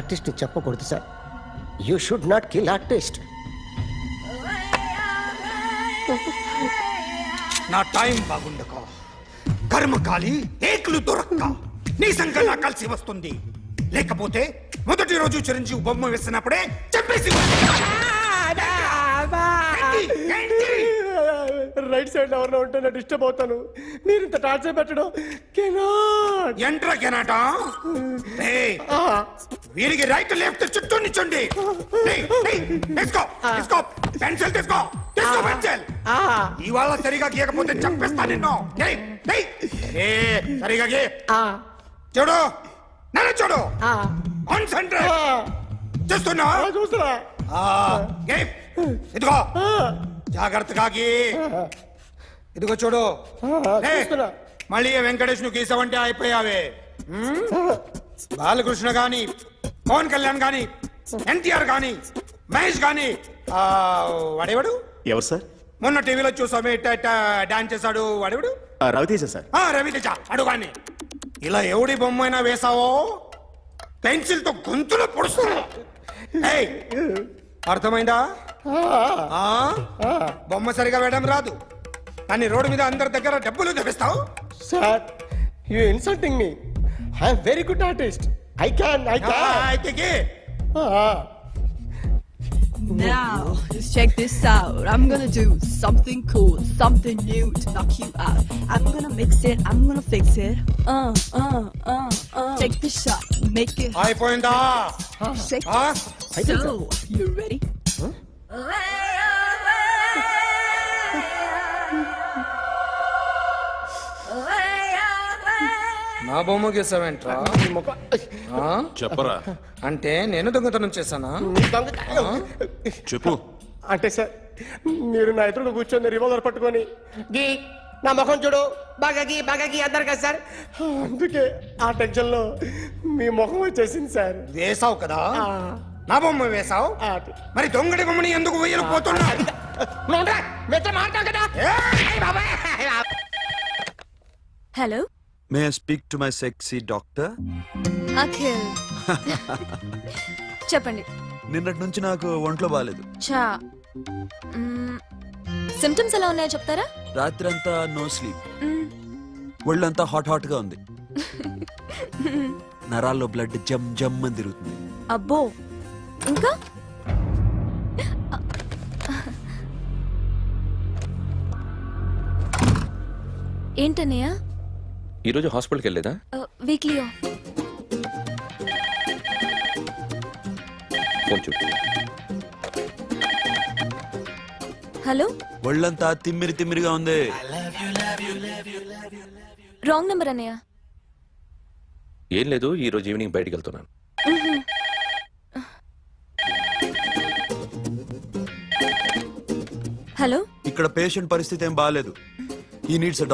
Artist చెప్పకూడదు sir. You should not kill artist. నా time బాగుండక కర్మకాలి ఏకులు దొరక్క నీ సంకల్లా కలిసి వస్తుంది. లేకపోతే మొదటి రోజు చిరంజీవి బొమ్మ వేసినప్పుడే చెప్పేసి రైట్ సైడ్ ఎవరిలో ఉంటే నేను డిస్టర్బ్ అవుతాను. మీరు ఇంత టార్చర్ పెట్టడం ఎంట్రా కెనాట. వీరికి రైట్ లెఫ్ట్ చుట్టూ నిచ్చండి. పెన్సిల్ తీసుకో, పెన్సిల్. ఇవాళ సరిగా గీయకపోతే చంపేస్తా నిన్ను. సరిగా గీ. చూడు, నన్ను చూడు. కాన్సంట్రేట్ చూస్తున్నా. ఇదిగో జాగ్రత్తగా గీ. ఇదిగో చూడు. మళ్ళీ వెంకటేష్ ను గీసావంటే అయిపోయావే. బాలకృష్ణ గాని, పవన్ కళ్యాణ్ గాని, ఎన్టీఆర్ గాని, మహేష్ గాని, వాడేవాడు ఎవరు సార్? మొన్న టీవీలో చూసామే డాన్స్ చేశాడు వాడేవాడు? రవితేజ సార్. రవితేజ అడుగాని. ఇలా ఎవడి బొమ్మ అయినా వేసావో పెన్సిల్ తో గొంతులో పొడుస్తున్నా. అర్థమైందా? బొమ్మ సరిగా వేయడం రాదు కానీ రోడ్డు మీద అందరి దగ్గర డబ్బులు తెప్పిస్తావు. Sir, you insulting me. I am very good artist. I can. అయితే Now, just check this out. I'm gonna do something cool, something new to knock you out. I'm gonna mix it, I'm gonna fix it. Take the shot, make it. అయిపోయిందా? Shake it. So, you ready? నా బొమ్మ గీసావేంట్రా? చెప్పరా. అంటే నేను దొంగతనం చేశానా? చెప్పు. అంటే సార్, మీరు నా ఎదురుగా కూర్చొని రివాల్వర్ పట్టుకొని గీ, నా ముఖం చూడు, బాగా గీ అన్నారు కదా సార్. అందుకే ఆ టెన్షన్ లో మీ ముఖం వచ్చేసింది సార్. వేసావు కదా, నా బొమ్మ వేసావు. మరి దొంగడి బొమ్మని ఎందుకు వేయలు పోతున్నా? Hello? May I speak to my sexy doctor? Akhil. చెప్పండి. నిన్నటి నుంచి నాకు ఒంట్లో బాలేదు. చా. సిమ్టమ్స్ ఎలా ఉన్నాయో చెప్తారా? రాత్రంతా నో స్లీప్. ఒళ్ళంతా హాట్ గా ఉంది. నరాల్లో బ్లడ్ జమ్ జమ్ అని తిరుగుతుంది. అబ్బో, ఇంకా? ఏంటన్నయ్య? ఈరోజు హాస్పిటల్కి వెళ్ళేదా? Weekly off. ఫోన్ చూడు. హలో. ఒళ్ళంతా తిమ్మిరిగా ఉంది. రాంగ్ నెంబర్ అన్నయ్య. ఏం లేదు, ఈ రోజు ఈవినింగ్ బయటికి వెళ్తున్నాను. హలో. ఇక్కడ పేషెంట్ పరిస్థితి ఏం బాగాలేదు. ఈ నీడ్స్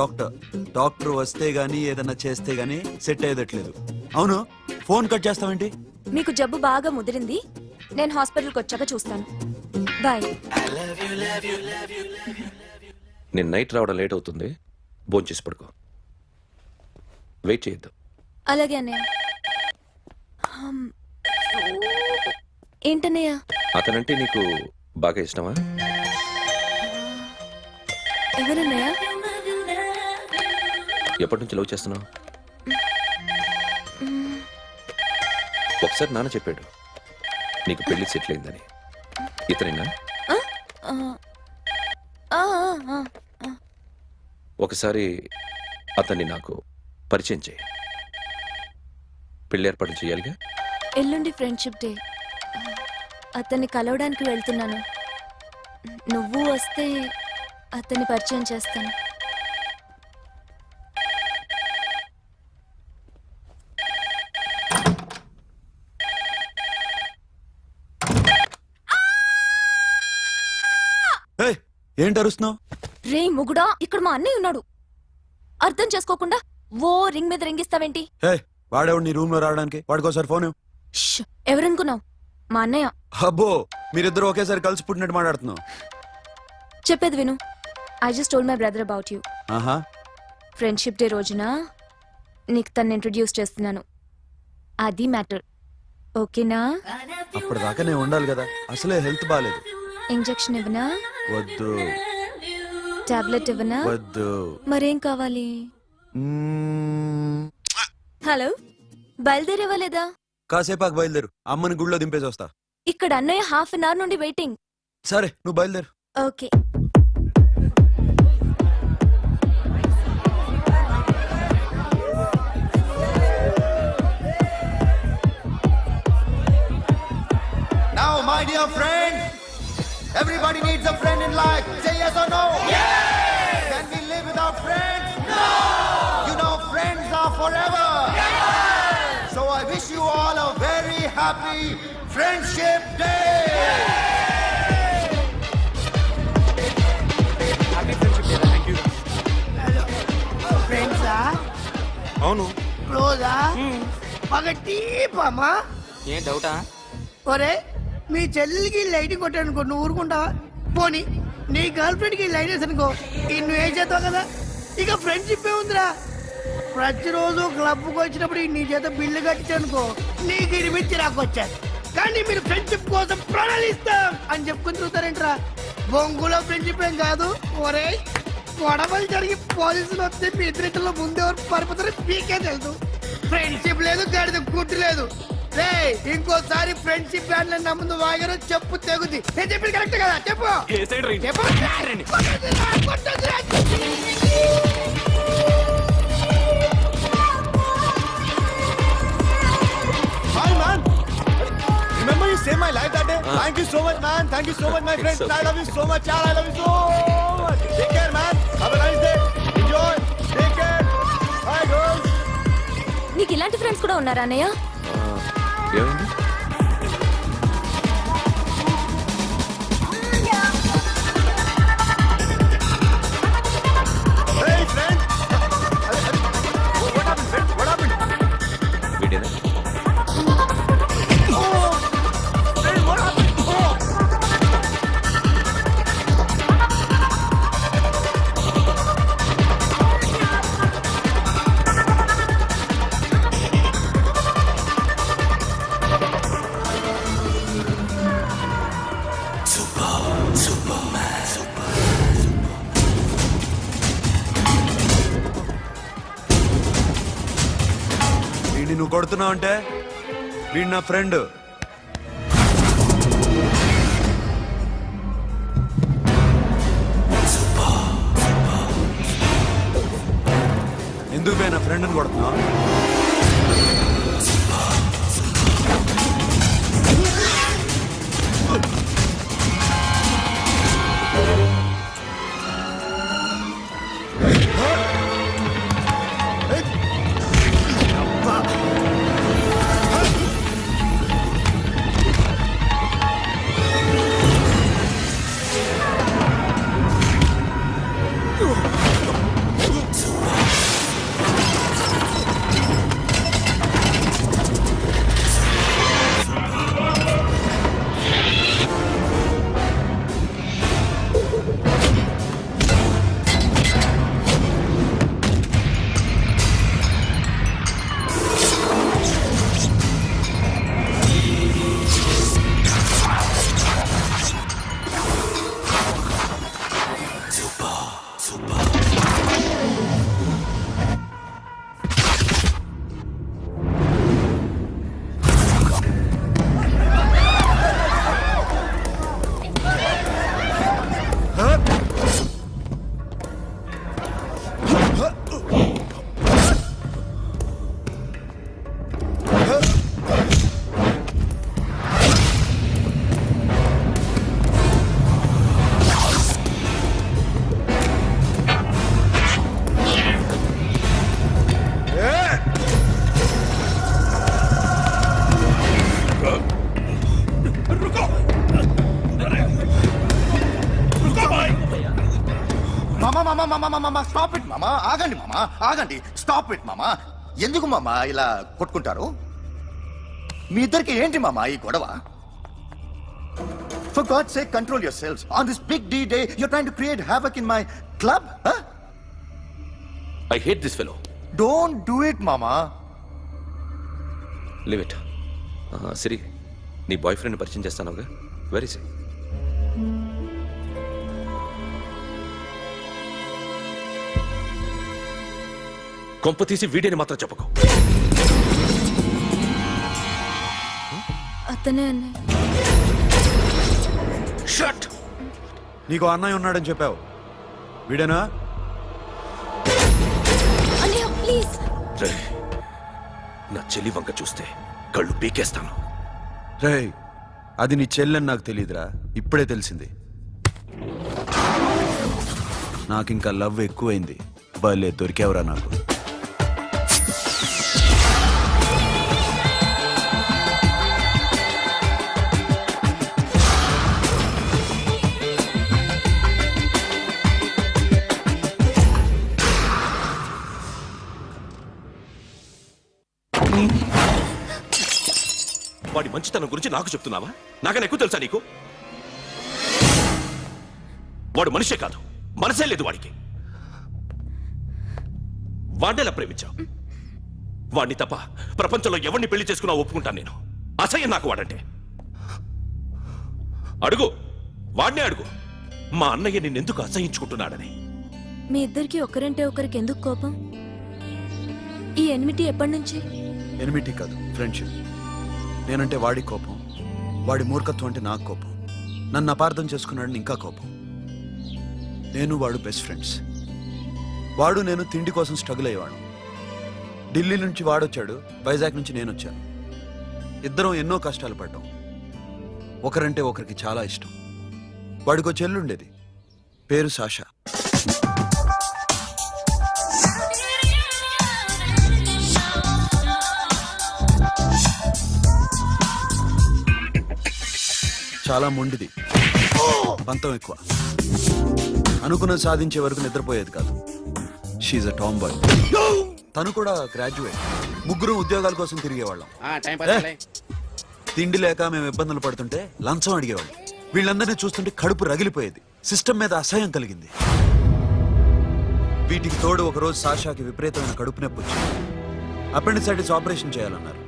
డాక్టర్ వస్తే గానీ ఏదన్నా చేస్తే గానీ సెట్ అయ్యేదట్లేదు. అవును, ఫోన్ కట్ చేస్తావేంటి? మీకు జబ్బు బాగా ముదిరింది, నేను హాస్పిటల్కి వచ్చాక చూస్తాను. బాయ్. నేను నైట్ రావడం లేట్ అవుతుంది, భోంచేసి పడుకో. వెయిట్ చేయొద్దు. అలాగే అన్నయ్య. ఏంటన్నయ్య? అతనంటే నీకు బాగా ఇష్టమా? ఎవరన్నయ్య? ఎప్పటి నుంచి లవ్ చేస్తున్నావు? ఒకసారి నాన్న చెప్పాడు నీకు పెళ్లి సెటిల్ అయిందని. ఇతనేనా? ఒకసారి అతన్ని నాకు పరిచయం చేయి. పెళ్లి ఏర్పాటు చేయాలిగా. ఎల్లుండి ఫ్రెండ్షిప్ డే, అతన్ని కలవడానికి వెళ్తున్నాను. నువ్వు వస్తే అతన్ని పరిచయం చేస్తాను. ఏంటి అరుస్తున్నావు? రే ముగుడా, ఇక్కడ మా అన్నయ్య ఉన్నాడు. అర్థం చేసుకోకుండా ఓ రింగ్ మీద రింగిస్తావేంటి? వాడేవాడు నీ రూమ్ లో రావడానికి? వాడికోసారి ఫోన్. ఎవరనుకున్నావు? మా అన్నయ్య. అబ్బో, మీరిద్దరు ఒకేసారి కలిసి పుట్టినట్టు మాట్లాడుతున్నావు. చెప్పేది విను. I just told my brother about you. Friendship day రోజున నీకు తను ఇంట్రడ్యూస్ చేస్తున్నాను. అది మ్యాటర్. ఓకేనా? అప్పటిదాకా నేను ఉండాలి కదా, అసలే హెల్త్ బాగాలేదు. ఇంజెక్షన్ ఇవ్వనా? వద్దు టాబ్లెట్ ఇవ్వనా? వద్దు. మరేం కావాలి? మ్మ్. హలో, బయలుదేరేవా లేదా? కాసేపాకు బయలుదేరు, అమ్మని గుళ్ళో దింపేసి వస్తా. ఇక్కడ అన్నయ్య హాఫ్ అన్ అవర్ నుండి వెయిటింగ్. సరే నువ్వు బయలుదేరు. Okay. Now, my dear friend, everybody needs a friend in life. Say yes or no? Yes! Can we live without friends? No! You know, friends are forever. Yes! So I wish you all a very happy Friendship Day! ఫ్రెండ్సా అవును. క్లోజా ఒక టీపమ్మా ఏం డౌటా? ఒరే మీ చెల్లెలికి lighting కొట్టానుకో నువ్వు ఊరుకుంటావా? పోనీ నీ గర్ల్ ఫ్రెండ్ కి లైట్ వేసి అనుకో నువ్వు ఏం చేస్తావు కదా? ఇక ఫ్రెండ్షిప్ ఏ ఉందిరా. ప్రతిరోజు క్లబ్కి వచ్చినప్పుడు నీ చేత బిల్లు కట్టించనుకో నీకు ఇరిమిచ్చి రాకొచ్చాను. కానీ మీరు ఫ్రెండ్షిప్ కోసం ప్రణాళిస్తాం అని చెప్పుకుని తిరుగుతారేంట్రా? బొంగులో ఫ్రెండ్షిప్ ఏం కాదు. ఒరే గొడవలు జరిగి పోలీసులు వస్తే మీ ఇద్దరిలో ముందెవరు పరిపోతారో మీకే తెలుసు. ఫ్రెండ్షిప్ లేదు, గడిద గుడ్డు లేదు. రే ఇంకోసారి ఫ్రెండ్షిప్ బ్యాండ్ నా ముందు వాగారో చెప్పు తెగుద్ది. నేను చెప్పింది కరెక్ట్ కదా? చెప్పు Hi, man! Remember you saved my life that day? Thank you so much, man. Thank you so much, my friends. I love you so much, yaar. I love you so much. Take care, man. Have a nice day. Enjoy. Take care. Bye, girls. నీకు ఇలాంటి friends కూడా ఉన్నారా అన్నయ్య? ఏమైంది? Hey, friend. What happened, friend? What happened? వీడేనా? Friend, what happened? వీడిని నువ్వు కొడుతున్నావు అంటే వీడు నా ఫ్రెండ్. ఎందుకు పోయి నా ఫ్రెండ్ని కొడుతున్నావు? మామా స్టాప్ ఇట్ మామా. ఆగండి మామా, ఆగండి. స్టాప్ ఇట్ మామా. ఎందుకు మామా ఇలా కొట్టుకుంటారు? మీ ఇద్దరికి ఏంటి మామా ఈ గొడవ? For God's sake, control yourselves. On this big D day, you're trying to create havoc in my club? Huh? I hate this fellow. Don't do it, mama. Leave it. సిరి నీ బాయ్ ఫ్రెండ్ పరిచయం చేస్తానుగా very సే కొంప తీసి వీడియోని మాత్రం చెప్పకు. అతనే అన్నయ్య. Shut. నీకు అన్నయ్య ఉన్నాడని చెప్పావు, వీడేనా? అన్నయ్య ప్లీజ్. రేయ్, నా చెల్లి వంక చూస్తే కళ్ళు పీకేస్తాను. రేయ్, అది నీ చెల్లెని నాకు తెలియదురా, ఇప్పుడే తెలిసింది. నాకింకా లవ్ ఎక్కువైంది. భలే దొరికావురా నాకు. వాడి మంచితనం గురించి నాకు చెప్తున్నావా? నాకన్నా ఎక్కువ తెలుసా నీకు? వాడు మనిషే కాదు, మనసే లేదు వాడికి. వాడినేలా ప్రేమించావు? వాడిని తప్ప ప్రపంచంలో ఎవరిని పెళ్లి చేసుకున్నా ఒప్పుకుంటాను నేను. అసహ్యం నాకు వాడంటే. అడుగు, వాడినే అడుగు, మా అన్నయ్య నిన్నెందుకు అసహించుకుంటున్నాడని. మీ ఇద్దరికి ఒకరంటే ఒకరికి ఎందుకు కోపం? ఈ ఎనిమిటి ఎప్పటి నుంచి? ఎనిమిటీ కాదు, ఫ్రెండ్షిప్. నేనంటే వాడి కోపం, వాడి మూర్ఖత్వం అంటే నాకు కోపం. నన్ను అపార్థం చేసుకున్నాడని ఇంకా కోపం. నేను వాడు బెస్ట్ ఫ్రెండ్స్. వాడు నేను తిండి కోసం స్ట్రగుల్ అయ్యేవాడు. ఢిల్లీ నుంచి వాడొచ్చాడు, వైజాగ్ నుంచి నేను వచ్చాను. ఇద్దరం ఎన్నో కష్టాలు పడ్డాం. ఒకరంటే ఒకరికి చాలా ఇష్టం. వాడికో చెల్లుండేది, పేరు సాషా. చాలా మొండిది, పంతం ఎక్కువ. అనుకున్నది సాధించే వరకు నిద్రపోయేది కాదు. She a tomboy. తను కూడా గ్రాడ్యుయేట్. ముగ్గురు ఉద్యోగాల కోసం తిరిగేవాళ్ళం. తిండి లేక మేము ఇబ్బందులు పడుతుంటే లంచం అడిగేవాళ్ళం. వీళ్ళందరినీ చూస్తుంటే కడుపు రగిలిపోయేది. సిస్టమ్ మీద అసహ్యం కలిగింది. వీటికి తోడు ఒకరోజు సాషాకి విపరీతమైన కడుపు నొప్పి వచ్చింది. అపెండిసైటిస్ ఆపరేషన్ చేయాలన్నారు.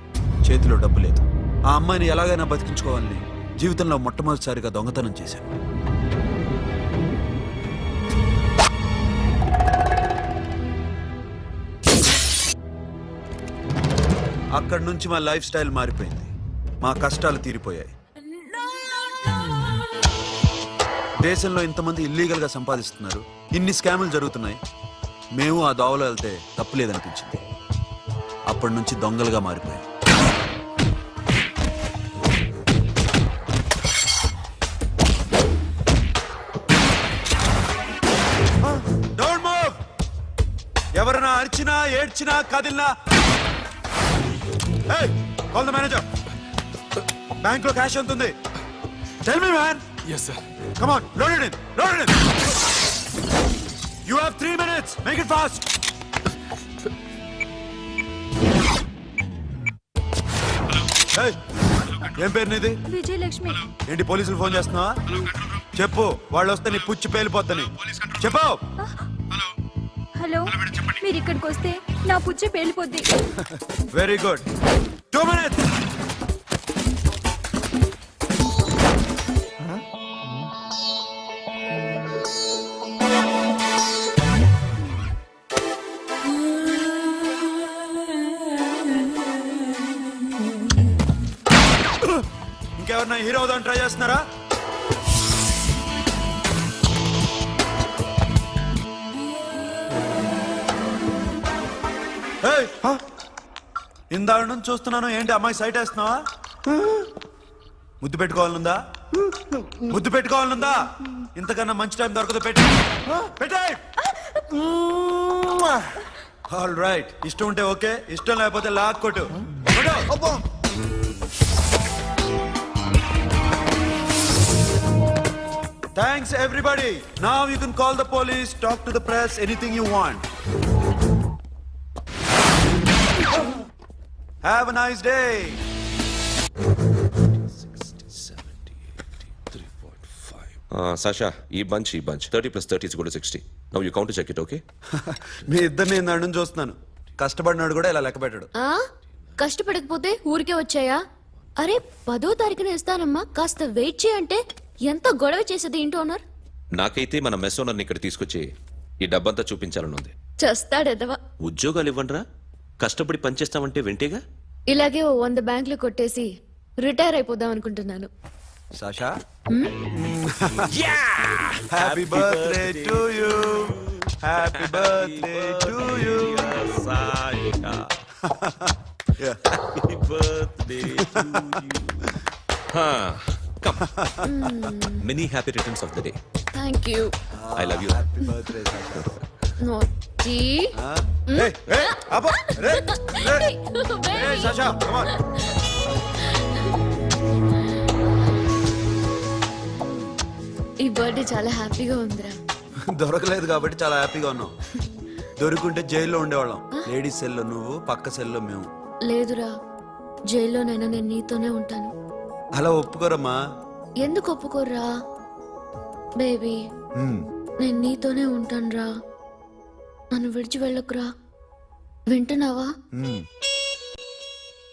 చేతిలో డబ్బు లేదు. ఆ అమ్మాయిని ఎలాగైనా బతికించుకోవాలని జీవితంలో మొట్టమొదటిసారిగా దొంగతనం చేశాను. అక్కడి నుంచి మా లైఫ్ స్టైల్ మారిపోయింది. మా కష్టాలు తీరిపోయాయి. దేశంలో ఇంతమంది ఇల్లీగల్ గా సంపాదిస్తున్నారు, ఇన్ని స్కాములు జరుగుతున్నాయి. మేము ఆ దోవలో వెళ్తే తప్పులేదనిపించింది. అప్పటి నుంచి దొంగలుగా మారిపోయాం. ఎవరైనా అరిచినా ఏడ్చినా కదిలినా కాల్ ద మేనేజర్. బ్యాంక్ లో క్యాష్ ఎంత ఉంది? Tell me man. Yes sir. Come on, load it in, load it in. You have 3 minutes, make it fast. ఏం పేరు నీది? విజయలక్ష్మి. ఏంటి పోలీసులు ఫోన్ చేస్తున్నావా? చెప్పు, వాళ్ళు వస్తే నీ పుచ్చి పేలిపోద్దని చెప్పు. హలో, మీరు ఇక్కడికి వస్తే నా పుచ్చి పేలిపోద్ది. Very good. 2 minutes. ఇంకెవరన్నా హీరో అవుదాం ట్రై చేస్తున్నారా? ఇందాక నుంచి చూస్తున్నాను, ఏంటి అమ్మాయి సైట్ వేస్తున్నావా? ముద్దు పెట్టుకోవాలనుందా? ముద్దు పెట్టుకోవాలనుందా? ఇంతకన్నా మంచి టైం దొరకదు. పెట్టే. ఆల్ రైట్, ఇష్టం ఉంటే ఓకే, ఇష్టం లేకపోతే లాక్ కొట్టు. Thanks everybody. Now you can call the police, talk to the press, anything you want. Have a nice day. 3.5. Sasha, ఈ bunch 30 + 30 is equal to 60. Now you count to check it, okay? మీ ఇద్దరిని నన్ను చూస్తున్నాను. కష్టపడినాడు కూడా ఇలా లెక్క పెట్టాడు. కష్టపడకపోతే ఊరికే వచ్చాయా? అరే 10వ తారీఖున ఇస్తానమ్మా, కాస్త వెయిట్ చేయంటే ఎంత గొడవ చేసేది ఇంటి ఓనర్. నాకైతే మన మెస్సోనర్ని ఇక్కడ తీసుకొచ్చి ఈ డబ్బంతా చూపించాలనుంది. చస్తాడెదవా. ఉద్యోగాలు ఇవ్వండిరా, కష్టపడి పనిచేస్తామంటే వింటేగా. ఇలాగే ఓ 100 బ్యాంకులు కొట్టేసి రిటైర్ అయిపోదాం అనుకుంటున్నాను. Sasha happy birthday to you, happy birthday to you. Many happy returns of the day. Thank you. I love you. Happy birthday Sasha. నోటి అబ్బో రే రే సాషా కమ్ ఆన్. ఈ బర్త్డే చాలా హ్యాపీగా ఉందిరా. దొరకలేదు కాబట్టి చాలా హ్యాపీగా ఉన్నాం. దొరుకుంటే జైల్లో ఉండేవాళ్ళం. లేడీస్ సెల్లో నువ్వు, పక్క సెల్లో మేము. లేదురా, జైల్లోనైనా నేను నీతోనే ఉంటాను. అలా ఒప్పుకోరమ్మా. ఎందుకు ఒప్పుకోర్రా బేబీ? నేను నీతోనే ఉంటానురా, నన్ను విడిచి వెళ్ళకురా. వింటున్నావా?